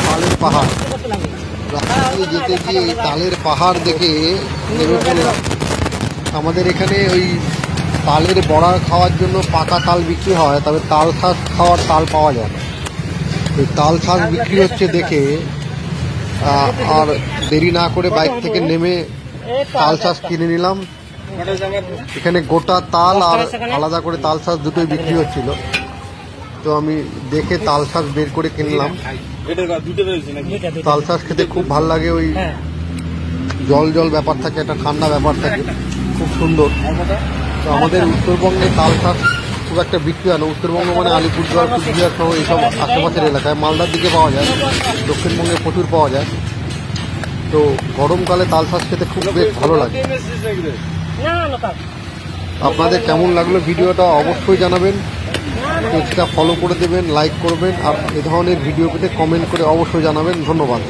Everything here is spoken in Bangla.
তালের পাহাড়, রাস্তা দিয়ে যেতে গিয়ে এই তালের পাহাড় দেখে নেমে পড়লাম। আমাদের এখানে ওই তালের বড়া খাওয়ার জন্য পাকা তাল বিক্রি হয়, তবে তাল শাঁস খাওয়ার তাল পাওয়া যায় না। ওই তাল শাঁস বিক্রি হচ্ছে দেখে আর দেরি না করে বাইক থেকে নেমে তাল শাঁস কিনে নিলাম। এখানে গোটা তাল আর আলাদা করে তাল শাঁস দুটোই বিক্রি হচ্ছিল, তো আমি দেখে তাল শাঁস বের করে কিনলাম। তাল শাঁস খেতে খুব ভাল লাগে, ওই জল জল ব্যাপার থাকে, একটা ঠান্ডা ব্যাপার থাকে, খুব সুন্দর। তো আমাদের উত্তরবঙ্গে তাল শাঁস খুব একটা বিক্রি হয় না। উত্তরবঙ্গ মানে আলিপুরদুয়ার, কুচবিহার সহ এইসব আশেপাশের এলাকায়, মালদার দিকে পাওয়া যায়, দক্ষিণবঙ্গে প্রচুর পাওয়া যায়। তো গরমকালে তাল শাঁস খেতে খুব বেশ ভালো লাগে। আপনাদের কেমন লাগলো ভিডিওটা অবশ্যই জানাবেন, পেজটা ফলো করে দেবেন, লাইক করবেন, আর এ ধরনের ভিডিও পেতে কমেন্ট করে অবশ্যই জানাবেন। ধন্যবাদ।